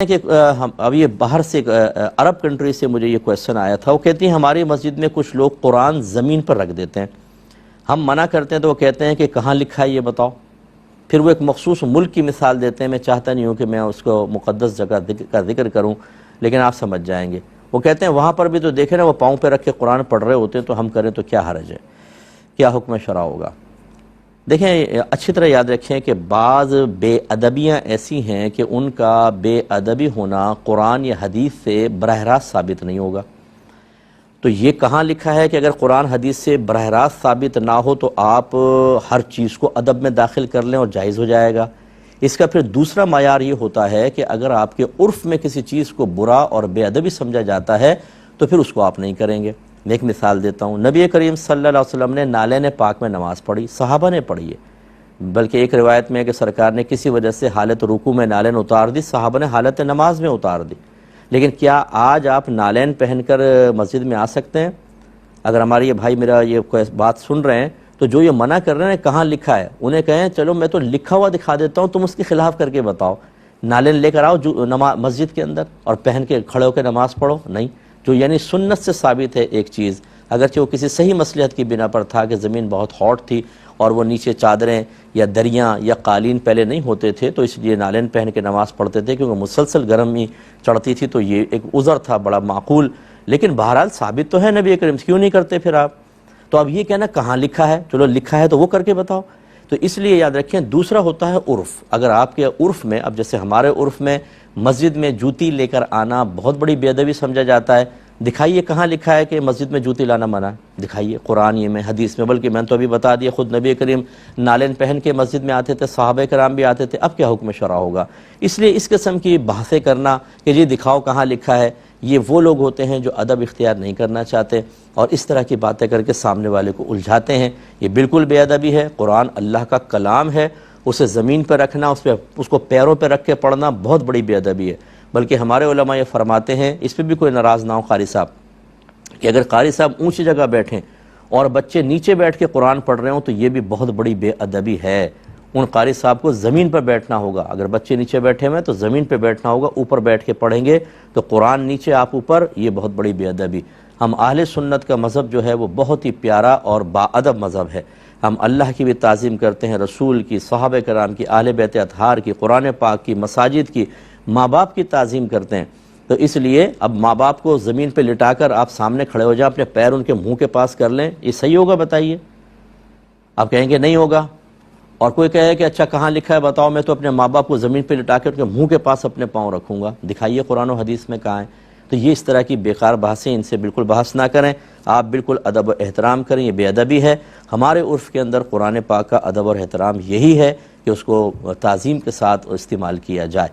کہ ہم اب یہ باہر سے عرب کنٹری سے مجھے یہ کویسچن آیا تھا. وہ کہتی ہیں ہماری مسجد میں کچھ لوگ قرآن زمین پر رکھ دیتے ہیں, ہم منع کرتے ہیں تو وہ کہتے ہیں کہ کہاں لکھا ہے یہ بتاؤ. پھر وہ ایک مخصوص ملک کی مثال دیتے ہیں, میں چاہتا نہیں ہوں کہ میں اس کو مقدس جگہ کا ذکر کروں, لیکن آپ سمجھ جائیں گے. وہ کہتے ہیں وہاں پر بھی تو دیکھیں نا, وہ پاؤں پہ رکھ کے قرآن پڑھ رہے ہوتے ہیں, تو ہم کریں تو کیا حرج ہے, کیا حکم شرع ہوگا. دیکھیں اچھی طرح یاد رکھیں کہ بعض بے ادبیاں ایسی ہیں کہ ان کا بے ادبی ہونا قرآن یا حدیث سے براہ راست ثابت نہیں ہوگا. تو یہ کہاں لکھا ہے کہ اگر قرآن حدیث سے براہ راست ثابت نہ ہو تو آپ ہر چیز کو ادب میں داخل کر لیں اور جائز ہو جائے گا. اس کا پھر دوسرا معیار یہ ہوتا ہے کہ اگر آپ کے عرف میں کسی چیز کو برا اور بے ادبی سمجھا جاتا ہے تو پھر اس کو آپ نہیں کریں گے. میں ایک مثال دیتا ہوں, نبی کریم صلی اللہ علیہ وسلم نے نالین پاک میں نماز پڑھی, صحابہ نے پڑھی ہے, بلکہ ایک روایت میں ہے کہ سرکار نے کسی وجہ سے حالت رکوع میں نالین اتار دی, صحابہ نے حالت نماز میں اتار دی. لیکن کیا آج آپ نالین پہن کر مسجد میں آ سکتے ہیں؟ اگر ہمارے یہ بھائی میرا یہ بات سن رہے ہیں تو جو یہ منع کر رہے ہیں کہاں لکھا ہے, انہیں کہیں چلو میں تو لکھا ہوا دکھا دیتا ہوں, تم اس کے خلاف کر کے بتاؤ. نالین لے کر آؤ مسجد کے اندر اور پہن کے کھڑے ہو کے نماز پڑھو. نہیں, جو یعنی سنت سے ثابت ہے ایک چیز, اگرچہ وہ کسی صحیح مصلحت کی بنا پر تھا کہ زمین بہت ہاٹ تھی اور وہ نیچے چادریں یا دریاں یا قالین پہلے نہیں ہوتے تھے, تو اس لیے نالین پہن کے نماز پڑھتے تھے کیونکہ مسلسل گرمی چڑھتی تھی, تو یہ ایک عذر تھا بڑا معقول. لیکن بہرحال ثابت تو ہے نبی کریم, کیوں نہیں کرتے پھر آپ؟ تو اب یہ کہنا کہاں لکھا ہے, چلو لکھا ہے تو وہ کر کے بتاؤ. تو اس لیے یاد رکھیں دوسرا ہوتا ہے عرف. اگر آپ کے عرف میں, اب جیسے ہمارے عرف میں مسجد میں جوتی لے کر آنا بہت بڑی بے ادبی سمجھا جاتا ہے, دکھائیے کہاں لکھا ہے کہ مسجد میں جوتی لانا منع ہے, دکھائیے قرآن یہ میں حدیث میں. بلکہ میں نے تو ابھی بتا دیا خود نبی کریم نالین پہن کے مسجد میں آتے تھے, صحابہ کرام بھی آتے تھے, اب کیا حکم شرع ہوگا. اس لیے اس قسم کی بحثیں کرنا کہ یہ دکھاؤ کہاں لکھا ہے, یہ وہ لوگ ہوتے ہیں جو ادب اختیار نہیں کرنا چاہتے اور اس طرح کی باتیں کر کے سامنے والے کو الجھاتے ہیں. یہ بالکل بے ادبی ہے. قرآن اللہ کا کلام ہے, اسے زمین پہ رکھنا, اس کو پیروں پہ رکھ کے پڑھنا بہت بڑی بے ادبی ہے. بلکہ ہمارے علماء یہ فرماتے ہیں, اس پہ بھی کوئی ناراض نہ ہو قاری صاحب, کہ اگر قاری صاحب اونچی جگہ بیٹھیں اور بچے نیچے بیٹھ کے قرآن پڑھ رہے ہوں تو یہ بھی بہت بڑی بے ادبی ہے. ان قاری صاحب کو زمین پر بیٹھنا ہوگا. اگر بچے نیچے بیٹھے ہوئے تو زمین پہ بیٹھنا ہوگا, اوپر بیٹھ کے پڑھیں گے تو قرآن نیچے آپ اوپر, یہ بہت بڑی بے ادبی. ہم اہل سنت کا مذہب جو ہے وہ بہت ہی پیارا اور باادب مذہب ہے. ہم اللہ کی بھی تعظیم کرتے ہیں, رسول کی, صحابہ کرام کی, اہل بیت اطہار کی, قرآن پاک کی, مساجد کی, ماں باپ کی تعظیم کرتے ہیں. تو اس لیے اب ماں باپ کو زمین پہ لٹا کر آپ سامنے کھڑے ہو جائیں, اپنے پیر ان کے منہ کے پاس کر لیں, یہ صحیح ہوگا بتائیے؟ آپ کہیں گے نہیں ہوگا. اور کوئی کہے کہ اچھا کہاں لکھا ہے بتاؤ, میں تو اپنے ماں باپ کو زمین پہ لٹا کر ان کے منہ کے پاس اپنے پاؤں رکھوں گا, دکھائیے قرآن و حدیث میں کہاں ہے. تو یہ اس طرح کی بیکار بحثیں, ان سے بالکل بحث نہ کریں. آپ بالکل ادب و احترام کریں, یہ بے ادبی ہے. ہمارے عرف کے اندر قرآن پاک کا ادب اور احترام یہی ہے کہ اس کو تعظیم کے ساتھ استعمال کیا جائے.